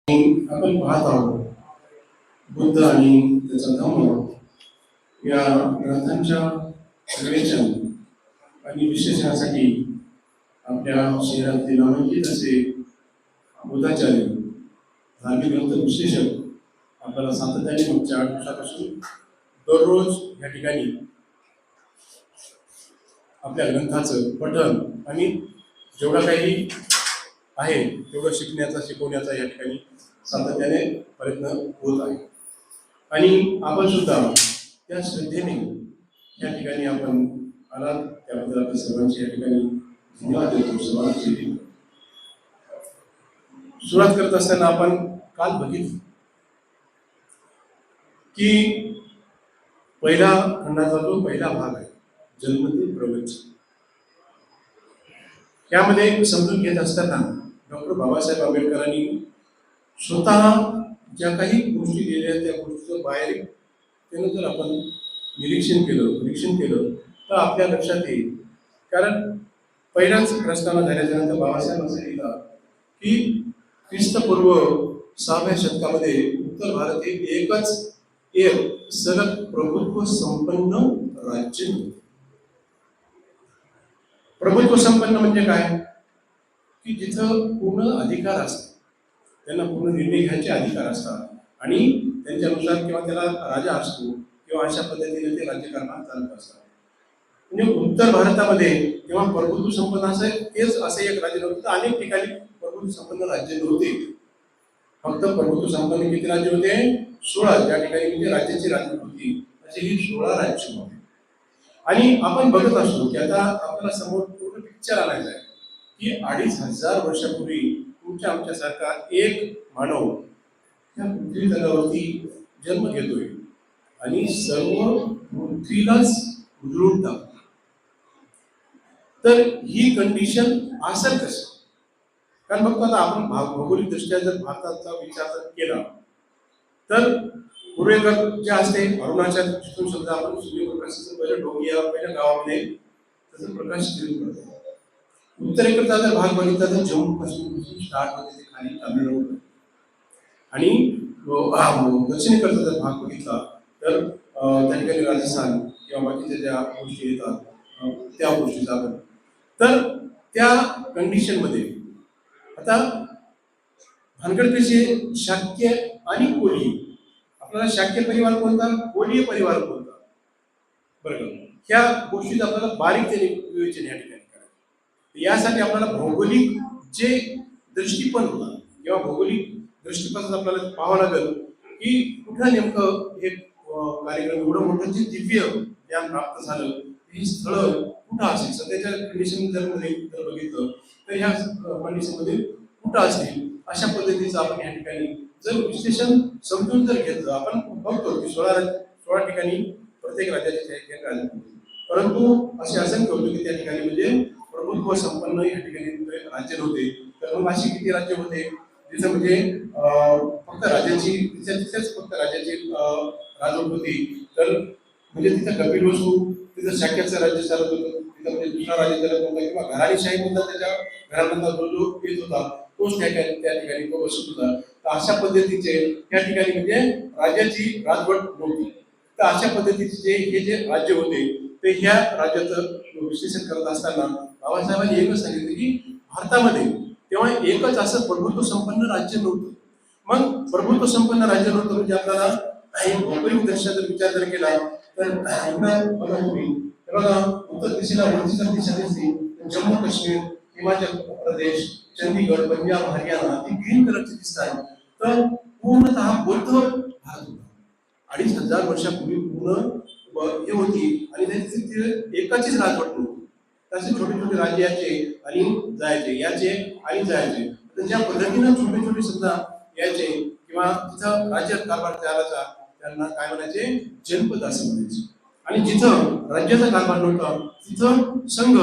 आपण पाहत आहोत बुद्ध आणि त्याचा धम्म या ग्रंथांच्या विवेचन आणि विश्लेषणासाठी आपल्या शहरातील नामांकित असे बुद्धाचार्य धार्मिक ग्रंथ विश्लेषक आपल्याला सातत्याने मागच्या 8 वर्षापासून दररोज या ठिकाणी आपल्या ग्रंथाचं पठण आणि जेवढा काही आहे तेवढं शिकवण्याचा या ठिकाणी सातत्याने प्रयत्न होत आहे. आणि आपण सुद्धा त्या श्रद्धेने या ठिकाणी आपण आलात त्याबद्दल आपल्या सर्वांची या ठिकाणी धन्यवाद देतो. सुरुवात करत असताना आपण काल बघितलं की पहिला खंडाचा जो पहिला भाग आहे जन्मते प्रवचन, त्यामध्ये समजून घेत असताना डॉक्टर बाबासाहेब आंबेडकरांनी स्वतः ज्या काही गोष्टी दिल्या त्या गोष्टीचं बाहेर त्यानं जर आपण निरीक्षण केलं तर आपल्या लक्षात येईल. कारण पहिल्याच प्रस्तावना झाल्याच्यानंतर बाबासाहेब असं लिहिलं की ख्रिस्तपूर्व 6व्या शतकामध्ये उत्तर भारत हे एक सलग प्रभुत्व संपन्न राज्य होते. प्रभुत्व संपन्न म्हणजे काय की जिथं पूर्ण अधिकार असतात, त्यांना पूर्ण निर्णय घ्यायचे अधिकार असतात आणि त्यांच्यानुसार किंवा त्याला राजा असतो किंवा अशा पद्धतीने ते राज्यकारभार चालत असतात. म्हणजे उत्तर भारतामध्ये तेव्हा प्रभुत्व संपन्न तेच असे एक राज्य नव्हतं. अनेक ठिकाणी प्रभुत्व संपन्न राज्य नव्हते. फक्त प्रभुत्व संपन्न किती राज्य होते? 16. ज्या ठिकाणी म्हणजे राज्याची राजवट होती असे ही 16 राज्य होते. आणि आपण बघत असतो की आता आपल्याला समोर पूर्ण पिक्चर आणायचा आहे की 2500 वर्षापूर्वी तुमच्या आमच्यासारखा एक मानव त्या पृथ्वी तलावरती जन्म घेतोय आणि सर्व पृथ्वीलाच उजळून टाकतो. तर ही कंडिशन असेल कसं? कारण बघतो आता आपण भौगोलिक दृष्ट्या जर भारताचा विचार जर केला तर पूर्वेकडे जे असते अरुणाचल, जिथून समजा आपण सूर्यप्रकाशाचं पहिलं डोंगिया पहिल्या गावामध्ये त्याचा प्रकाश किरण करतो. उत्तरेकडचा जर भाग बघितला तर जम्मू काश्मीर स्टार्ट होते ते खाली तामिळनाडू आणि दक्षिणेकडचा जर भाग बघितला तर त्या ठिकाणी राजस्थान किंवा बाकीच्या ज्या गोष्टी येतात त्या गोष्टीचा आपण तर त्या कंडिशनमध्ये आता भानगड कशी शाक्य आणि कोळी. आपल्याला शाक्य परिवार कोणता, कोळी परिवार कोणता, बरोबर ह्या गोष्टीत आपल्याला बारीकतेने विवेचन या ठिकाणी करायचं. यासाठी आपल्याला भौगोलिक जे दृष्टिकोन होता किंवा भौगोलिक दृष्टिकोनात आपल्याला पाहावं लागेल की कुठं नेमकं हे कार्यक्रम एवढं मोठं जे दिव्य ज्ञान प्राप्त झालं ही स्थळं कुठं असेल. सध्याच्या कंडिशन जर बघितलं तर ह्या कंडिशनमध्ये कुठं असतील अशा पद्धतीचं आपण या ठिकाणी जर विश्लेषण समजून जर घेतलं. आपण बघतो की 16 ठिकाणी प्रत्येक राज्याचे राज्य, परंतु असे असंख्य होते की त्या ठिकाणी म्हणजे प्रभुत्व संपन्न या ठिकाणी राज्य नव्हते. तर मग अशी किती राज्य होते जिथं म्हणजे फक्त राज्याची तिथेच फक्त राज्याची राजवट होती. तर म्हणजे तिथं कपिलवस्तू तिथं शाक्याचं राज्य चालत होतं, तिथं म्हणजे दुसरा राज्य चालत होता किंवा घराणीशाही म्हणतात त्याच्या घरामधला जो येत होता तोच त्या ठिकाणी तो बसत होता. तर अशा पद्धतीचे त्या ठिकाणी म्हणजे राज्याची राजवट नव्हती. तर अशा पद्धतीचे हे जे राज्य होते ते ह्या राज्याचं विश्लेषण करत असताना बाबासाहेबांनी एकच सांगितलं की भारतामध्ये तेव्हा एकच असं प्रभुत्व संपन्न राज्य नव्हतं. मग प्रभुत्व संपन्न राज्य नव्हतं म्हणजे आपल्याला भौगोलिक दृष्ट्या जर विचार जर केला तर बघा तुम्ही बघा उत्तर दिशेला वरतीच्या दिशा दिसते जम्मू काश्मीर, हिमाचल प्रदेश, चंदीगड, पंजाब, हरियाणा हे ग्रीन कलरचे दिसतात. तर पूर्णतः बौद्ध भारत होता. 2500 वर्षापूर्वी पूर्ण हे होती आणि त्यांची एकाचीच राजवट नव्हती. तसे छोटे छोटे राज्य यायचे आणि जायचे, याचे आणि जायचे. तर ज्या पद्धतीनं छोटे छोटे समजा यायचे किंवा तिथं राज्य कारभार चालायचा त्यांना काय म्हणायचे, जनपद असं म्हणायचे. आणि जिथं राज्याचा कारभार नव्हता तिथं संघ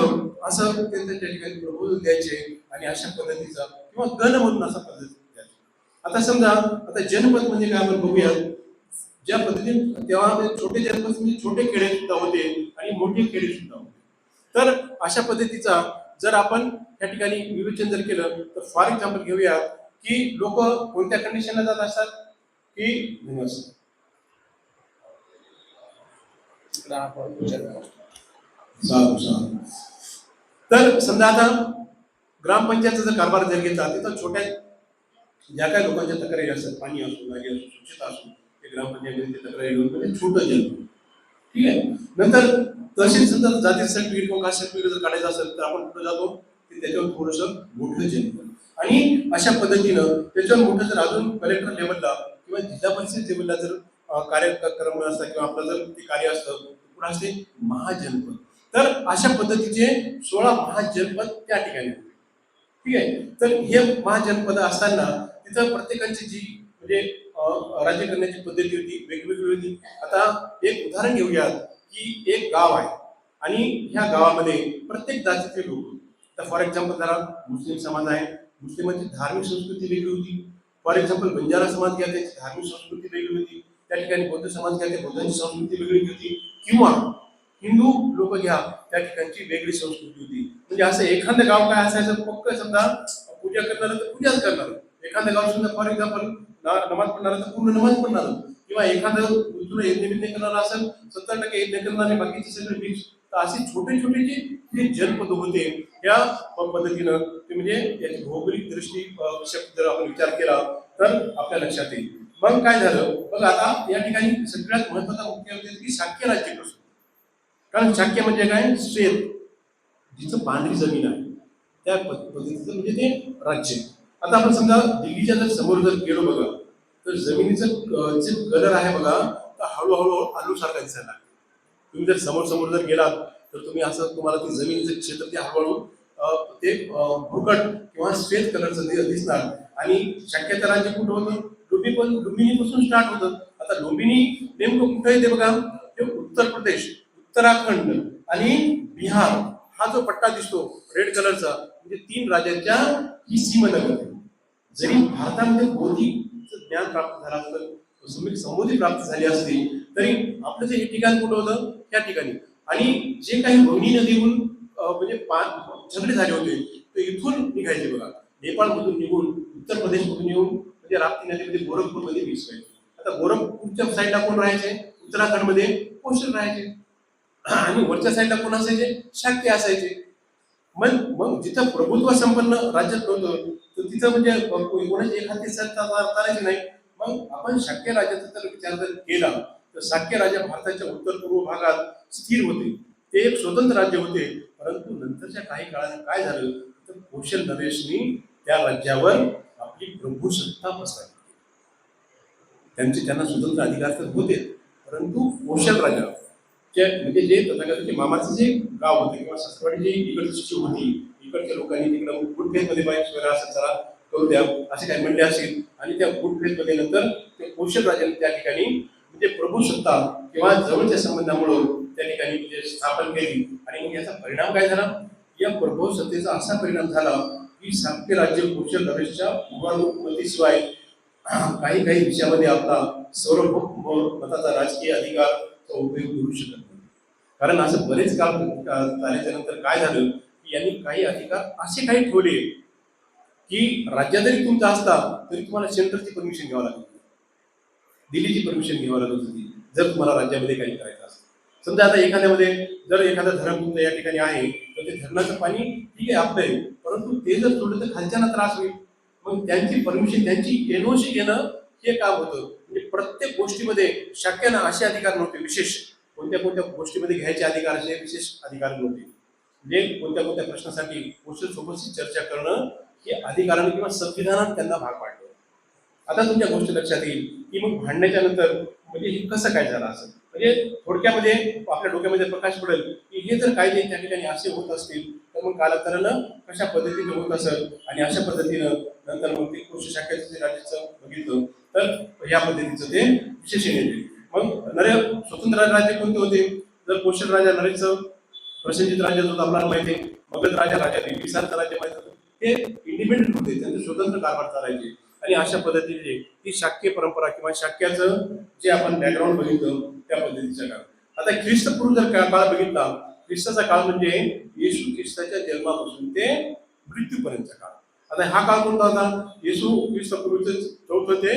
असं त्यांच्या ठिकाणी प्रभू द्यायचे आणि अशा पद्धतीचा किंवा गण म्हणून असा पद्धती द्यायची. आता समजा आता जनपद म्हणजे काय आपण बघूया. ज्या पद्धतीने तेव्हा छोटे जनपद म्हणजे छोटे खेडे सुद्धा होते आणि मोठे खेडे सुद्धा होते. तर अशा पद्धतीचा जर आपण त्या ठिकाणी विवेचन जर केलं तर फॉर एक्झाम्पल घेऊया की लोक कोणत्या कंडिशनला जात असतात की धनी असतात. साधू साधू. तर समजा आता ग्रामपंचायतचा जर कारभार जर घेतला तिथं छोट्या ज्या काही लोकांच्या तक्रारी असतात, पाणी असो, नाली असो, स्वच्छता असो, ते ग्रामपंचायतीची तक्रारी घेऊन म्हणजे छोटं जन्म. ठीक आहे. नंतर तहसील समजा जाती सर्टिफिकेट किंवा कास्ट सर्टिफिकेट जर काढायचं असेल तर आपण कुठं जातो की त्याच्यावर थोडंसं मोठं जन्म. आणि अशा पद्धतीनं त्याच्यावर मोठं जर अजून कलेक्टर लेवलला किंवा जिल्हा परिषद लेवलला जर कार्यक्रम असतात किंवा आपलं जर ते कार्य असतं पुढे असते महाजनपद. तर अशा पद्धतीचे 16 महाजनपद त्या ठिकाणी. ठीक आहे. तर हे महाजनपद असताना तिथं प्रत्येकाची जी म्हणजे राज्य करण्याची पद्धती होती वेगवेगळी होती. आता एक उदाहरण घेऊयात की एक गाव आहे आणि ह्या गावामध्ये प्रत्येक जातीचे लोक. तर फॉर एक्झाम्पल जरा मुस्लिम समाज आहे, मुस्लिमांची धार्मिक संस्कृती वेगळी होती. फॉर एक्झाम्पल बंजारा समाज घ्या, त्याची धार्मिक संस्कृती वेगळी होती. त्या ठिकाणी बौद्ध समाज घ्या, त्या बौद्धांची संस्कृती वेगळी होती. किंवा हिंदू लोक घ्या, त्या ठिकाणची वेगळी संस्कृती होती. म्हणजे असं एखादं गाव काय असायचं, फक्त समजा पूजा करणार तर पूजाच करणार, एखादं गाव समजा फॉर एक्झाम्पल नमाज पडणार तर पूर्ण नमाज पडणार, किंवा एखादं तुला यज्ञ करणार असेल 70% यज्ञ करणारे, बाकीचे सगळे मिक्स. तर असे छोटे छोटे जे जनपद होते या पद्धतीनं ते म्हणजे याची भौगोलिक दृष्टी जर आपण विचार केला तर आपल्या लक्षात येईल. मग काय झालं बघा, आता या ठिकाणी सगळ्यात महत्वाचा मुख्य म्हणजे की शाक्य राज्यपासून. कारण शाक्य म्हणजे काय, श्वेत, जिचं पांढरी जमीन आहे त्या पद्धतीचं म्हणजे ते राज्य. आता आपण समजा दिल्लीच्या जर समोर जर गेलो बघा, तर जमिनीचं जे कलर आहे बघा, तर हळूहळू आलू सारखा दिसायला लागतो. तुम्ही जर समोर समोर जर गेलात तर तुम्ही असं तुम्हाला ते जमिनीचं क्षेत्र ते हळूहळू ते भुरकट किंवा श्वेत कलरचं दिसणार. आणि शक्यता राज्य कुठं होतं, लुंबिनीपासून स्टार्ट होतं. आता लुंबिनी नेमकं कुठं येते बघा, ते उत्तर प्रदेश, उत्तराखंड आणि बिहार हा जो पट्टा दिसतो रेड कलरचा, म्हणजे 3 राज्यांच्या ही सीमा लागते. जरी भारतामध्ये बौद्धिक ज्ञान प्राप्त झालं असतं, समृद्धी प्राप्त झाली असती, तरी आपलं जे हे ठिकाण कुठं होतं त्या ठिकाणी. आणि जे काही रोहिणी नदीहून म्हणजे झगडे झाले होते ते इथून निघायचे बघा, नेपाळमधून निघून उत्तर प्रदेशमधून येऊन म्हणजे राप्ती नदीमध्ये गोरखपूरमध्ये मिक्स व्हायचे. आता गोरखपूरच्या साईडला कोण राहायचे, उत्तराखंडमध्ये कोशल राहायचे, आणि वरच्या साईडला कोण असायचे, शाक्य असायचे. मग मग जिथं प्रभुत्व संपन्न राज्यात नव्हतं तर तिथं म्हणजे कोणाची एखादी सत्ता चालायची नाही. मग आपण शाक्य राज्याचा जर विचार जर केला तर शाक्य राजा भारताच्या उत्तर पूर्व भागात स्थिर होते, ते एक स्वतंत्र राज्य होते. परंतु नंतरच्या काही काळात काय झालं तर कौशल नरेशनी त्या राज्यावर आपली प्रभू सत्ता बसवायची. त्यांना स्वतंत्र अधिकार तर होते, परंतु कौशल राजा म्हणजे जे तथागताचे मामाचं जे गाव होते किंवा सासरवाडी जी इकडची होती, इकडच्या लोकांनी तिकडं गुडफेजमध्ये बाईक असं जरा करू द्या असे काही म्हणले असेल, आणि त्या गुडफेजमध्ये नंतर ते कौशल राजाने त्या ठिकाणी म्हणजे प्रभू सत्ता किंवा जवळच्या संबंधामुळे त्या ठिकाणी म्हणजे स्थापन केली. आणि मग याचा परिणाम काय झाला, या प्रभू सत्तेचा असा परिणाम झाला की शाक्य राज्य कौशल नरेशच्या उन्नतीशिवाय काही काही विषयामध्ये आपला सार्वभौम मताचा राजकीय अधिकार उपयोग करू शकत नाही. कारण असं बरेच काळ झाल्याच्या नंतर काय झालं की यांनी काही अधिकार असे काही ठेवले की राज्यात जरी तुमचा असता तरी तुम्हाला सेंट्रलची परमिशन घ्यावं लागत, दिल्लीची परमिशन घ्यावं लागत होती जर तुम्हाला राज्यामध्ये काही करायचं असेल. समजा आता एखाद्यामध्ये जर एखादा धरण तुमचं या ठिकाणी आहे तर ते धरणाचं पाणी ठीक आहे आपलं आहे, परंतु ते जर सोडलं तर खालच्यांना त्रास होईल. मग त्यांची परमिशन, त्यांची एनओसी घेणं हे काम होतं. म्हणजे प्रत्येक गोष्टीमध्ये शाक्यांना असे अधिकार नव्हते विशेष, कोणत्या कोणत्या गोष्टीमध्ये घ्यायचे अधिकार असे विशेष अधिकार नव्हते. म्हणजे कोणत्या कोणत्या प्रश्नासाठी कौशल सोबतची चर्चा करणं हे अधिकाराने किंवा संविधानात त्यांना भाग पाडलं. आता तुमच्या गोष्ट लक्षात येईल की मग भांडण्याच्या नंतर म्हणजे हे कसं काय झालं असं, म्हणजे थोडक्यामध्ये आपल्या डोक्यामध्ये प्रकाश पडेल की हे जर कायदे त्या ठिकाणी असे होत असतील तर मग कालांतरानं कशा पद्धतीने होत असेल. आणि अशा पद्धतीनं नंतर मग ते कृषी शाखेचं जे राज्याचं बघितलं तर या पद्धतीचं ते विशेषण येते. मग स्वतंत्र राज्य कोणते होते, जर कौशल राजा नरेशचं प्रसेनजित राज्य होतं आपल्याला माहिती आहे, मगध राजा बिंबिसारचं राज्य माहिती होतं, ते इंडिपेंडेंट होते, त्यांचे स्वतंत्र कारभार चालायचे. आणि अशा पद्धतीने ही शाक्य परंपरा किंवा शाक्याचं जे आपण बॅकग्राऊंड बघितलं त्या पद्धतीचं काळ. आता ख्रिस्तपूर्व जर काळ बघितला, ख्रिस्ताचा काळ म्हणजे येशू ख्रिस्ताच्या जन्मापासून ते मृत्यूपर्यंतचा काळ. आता हा काळ कोणता होता? येशू ख्रिस्तापूर्वीचे 4 ते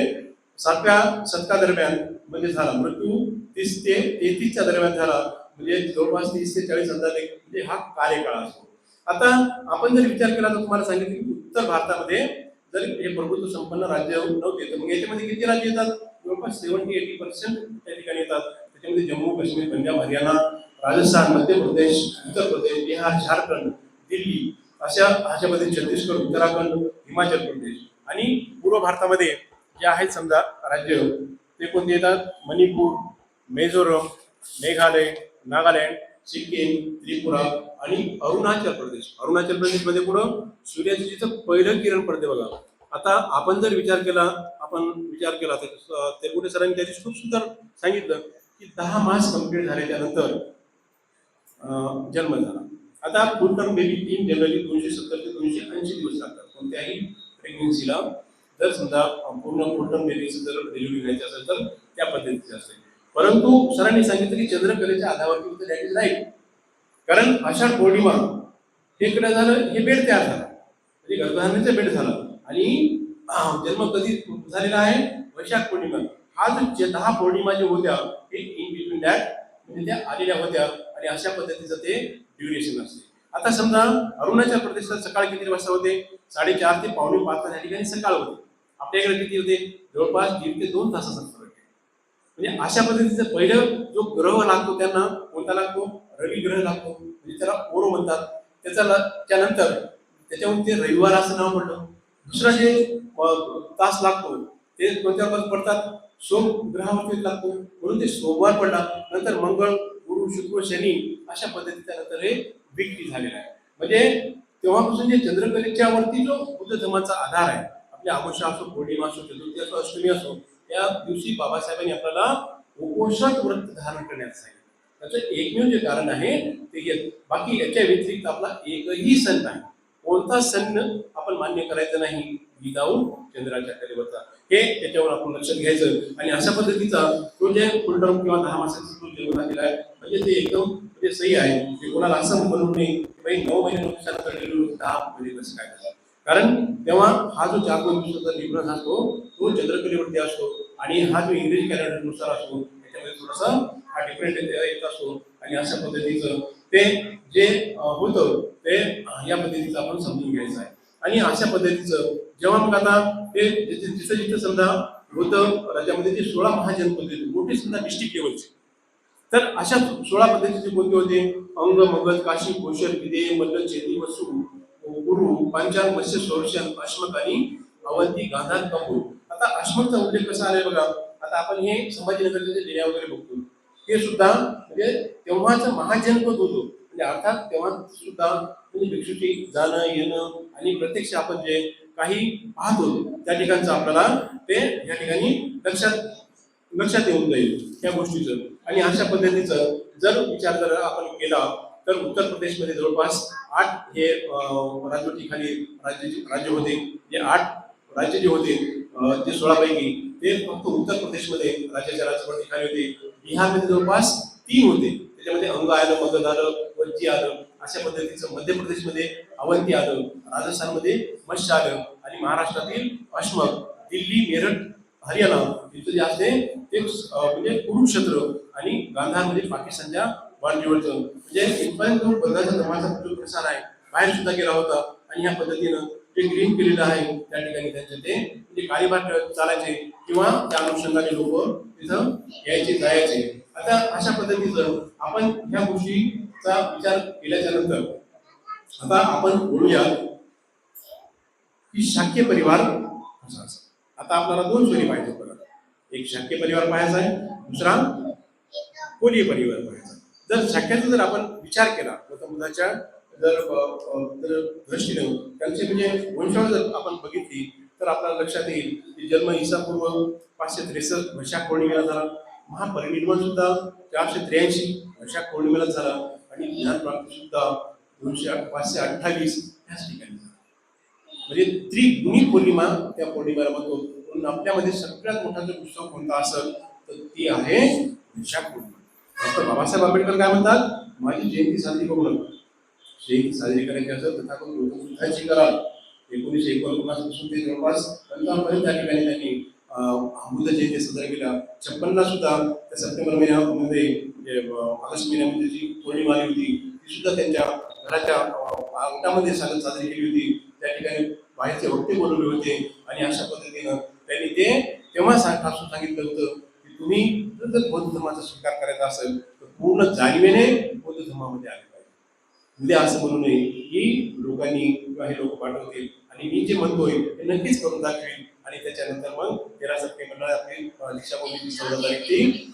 7व्या शतकादरम्यान म्हणजे झाला. मृत्यू 30 ते 33च्या दरम्यान झाला. म्हणजे जवळपास 30 ते 40 अंदाजे म्हणजे हा कार्यकाळ असतो. आता आपण जर विचार केला तर तुम्हाला सांगितलं की उत्तर भारतामध्ये जर हे प्रभुत्व संपन्न राज्य नव्हते तर मग याच्यामध्ये किती राज्य येतात? जवळपास 70-80% त्या ठिकाणी येतात. त्याच्यामध्ये जम्मू काश्मीर, पंजाब, हरियाणा, राजस्थान, मध्य प्रदेश, उत्तर प्रदेश, बिहार, झारखंड, दिल्ली अशा ह्याच्यामध्ये छत्तीसगड, उत्तराखंड, हिमाचल प्रदेश आणि पूर्व भारतामध्ये जे आहेत समजा राज्य ते कोणते येतात? मणिपूर, मिझोरम, मेघालय, नागालँड, सिक्कीम, त्रिपुरा आणि अरुणाचल प्रदेश. अरुणाचल प्रदेशमध्ये कुठं सूर्याचं जिथं पहिलं किरण पडते बघा. आता आपण जर विचार केला तर तेलगुडे सरांनी त्याची खूप सुंदर सांगितलं की 10 मास कंप्लीट झाल्याच्या नंतर जन्म झाला. आता फुल टर्म बेबी 3 जनरली 270 ते 280 दिवस लागतात कोणत्याही प्रेग्नेन्सीला. जर समजा पूर्ण फुल टर्म बेबीचं जर डिलिव्हरी घ्यायची असेल तर त्या पद्धतीचे असते. परंतु सरांनी सांगितलं की चंद्रकलेच्या आधारावरती उत्तर द्यायचे नाही. कारण आषाढ पौर्णिमा हे कडे झालं, हे बेड तयार झाला म्हणजे गर्भधारणेचा बेड झाला आणि जन्म कधी झालेला आहे? वैशाख पौर्णिमा. हा जो 10 पौर्णिमा जे होत्या हे इन बिटवीन दॅट म्हणजे त्या आलेल्या होत्या आणि अशा पद्धतीचं ते ड्युरेशन असते. आता समजा अरुणाचल प्रदेशात सकाळ किती वाजता होते? 4:30 ते 4:45 या ठिकाणी सकाळ होते. आपल्याकडे किती होते? जवळपास 1.5 ते 2 तासाचा फरक आहे. म्हणजे अशा पद्धतीचं पहिलं जो ग्रह लागतो त्यांना कोणता लागतो? रवी ग्रह लागतो. म्हणजे त्याला ओरो म्हणतात. त्यानंतर त्याच्यावर ते रविवार असं नाव पडलं. दुसरा जे तास लागतो ते कोणत्या पडतात? सोम ग्रहावरती लागतो म्हणून ते सोमवार पडला. नंतर मंगळ, गुरु, शुक्र, शनी अशा पद्धतीच्या नंतर हे विक्री झालेलं आहे. म्हणजे तेव्हापासून जे चंद्रकलेच्या वरती जो बुद्ध धर्माचा आधार आहे, आपल्या अमावस्या असो, पौर्णिमा असो, चतुर्थी असो, अष्टमी असो, त्या दिवशी बाबासाहेबांनी आपल्याला उपोषण व्रत धारण करण्याचं सांगितलं. त्याचं एकमेव जे कारण आहे ते हे. बाकी याच्या व्यतिरिक्त आपला एकही सण नाही, कोणता सण आपण मान्य करायचं नाही विदाऊट चंद्राच्या कलेवरचा. हे त्याच्यावर आपण लक्षात घ्यायचं आणि अशा पद्धतीचा तो जे फुल टर्म किंवा 10 मासाचा जो जन्म झालेला आहे म्हणजे ते एकदम म्हणजे सही आहे. ते कोणाला असं म्हणून नाही की बाई 9 महिने नुकसान केलेलं 10 महिने कसं काय झालं. कारण तेव्हा हा जो 4 दिवसाचा डिफरन्स असतो तो चंद्रकलेवरती असतो आणि हा जो इंग्रजी कॅलेंडरनुसार असतो त्याच्यामध्ये थोडासा हा डिफरंट येत असतो आणि अशा पद्धतीचं ते जे होतं ते या पद्धतीचं आपण समजून घ्यायचं आहे. आणि अशा पद्धतीचं जेव्हा मग आता ते जिथं जिथं समजा होतं राज्यामध्ये जे 16 महाजनपद होते मोठे समजा डिस्ट्रिक्ट लेवलचे, तर अशा 16 पद्धतीचे कोणते होते? अंग, मगध, काशी, कोशल, विदे, मल्ल, चेदी, वसू, गुरु, पांचाल, मत्स्य, सोर्शन, अश्मक आणि अवंती, गांधार, कंबूर. आता अश्मकचा उल्लेख कसा आलाय बघा. आता आपण हे संभाजीनगरचे लेण्या वगैरे बघतो ते सुद्धा म्हणजे तेव्हाच महाजनपद होतो. म्हणजे अर्थात तेव्हा सुद्धा म्हणजे भिक्षूची जाणं येणं आणि प्रत्यक्ष आपण जे काही पाहतो त्या ठिकाणचं आपल्याला ते या ठिकाणी लक्षात येऊन जाईल त्या गोष्टीचं. आणि अशा पद्धतीचं जर आपण केला तर उत्तर प्रदेशमध्ये जवळपास 8 हे राजवटीखाली राज्य होते. जे 8 राज्य जे होते ते 16 पैकी ते फक्त उत्तर प्रदेशमध्ये राज्याच्या राजवटीखाली होते. बिहारमध्ये जवळपास 3 होते. त्याच्यामध्ये अंग आलं, मगध आलं, वज्जी आलं. अशा पद्धतीचं मध्य प्रदेशमध्ये अवंती आलं, राजस्थानमध्ये मत्स्य आलं आणि महाराष्ट्रातील अश्मक, दिल्ली, मेरठ, हरियाणा इथं जे असते ते म्हणजे कुरुक्षेत्र आणि गांधार म्हणजे पाकिस्तानच्या बांधीवरचं म्हणजे इथपर्यंत जो बंगालच्या धर्माचा जो प्रसार आहे बाहेर सुद्धा गेला होता. आणि ह्या पद्धतीनं जे ग्रीन केलेलं आहे त्या ठिकाणी त्यांचे ते म्हणजे काळीभाट चालायचे किंवा त्या अनुषंगाने लोक तिथं यायचे जायचे. आता अशा पद्धतीचं आपण ह्या गोष्टीचा विचार केल्याच्या नंतर आता आपण बोलूया की शाक्य परिवार कसा असेल. आता आपल्याला 2 श्रेणी पाहिजे बघा. एक शाक्य परिवार पाहायचा आहे, दुसरा कोलीय परिवार पाहायचा. जर शाक्याचा जर आपण विचार केला गौतम बुद्धाच्या जर दृष्टीने त्यांचे म्हणजे वंशावळ जर आपण बघितली तर आपल्याला लक्षात येईल की जन्म ईसापूर्व 563 वैशाख पौर्णिमेला झाला. महापरिनिर्वाण सुद्धा 483 वैशाख पौर्णिमेला झाला आणि ज्ञानप्राप्ती सुद्धा 528 याच ठिकाणी झाला. म्हणजे त्रिगुणी पौर्णिमा त्या पौर्णिमेला म्हणतो. म्हणून आपल्यामध्ये सगळ्यात मोठा जो उत्सव कोणता असेल तर ती आहे वैशाख पौर्णिमा. डॉक्टर बाबासाहेब आंबेडकर काय म्हणतात? माझी जयंती साजरी करू नका. जयंती साजरी करायची असेल तथागत गौतम बुद्धांची करा. 1949 पासून ते जवळपास 55 त्या ठिकाणी त्यांनी बुद्ध जयंती साजरा केला. 56 सुद्धा त्या सप्टेंबर महिन्यामध्ये म्हणजे ऑगस्ट महिन्यामध्ये जी पौर्णिमा आली होती ती सुद्धा त्यांच्या घराच्या अंगणामध्ये साजरी केली होती. त्या ठिकाणी बाहेरचे वक्ते बोलवले होते आणि अशा पद्धतीनं त्यांनी ते तेव्हा ठासून सांगितलं होतं की तुम्ही जर बौद्ध धर्माचा स्वीकार करायचा असेल तर पूर्ण जाणीवेने बौद्ध धर्मामध्ये आले पाहिजे. उद्या असं म्हणू नये की लोकांनी किंवा हे लोक पाठवतील आणि मी जे म्हणतोय ते नक्कीच करून दाखवेल. आणि त्याच्यानंतर मग 13 सप्टेंबरला आपली दीक्षाभूमीची 14 तारीख ती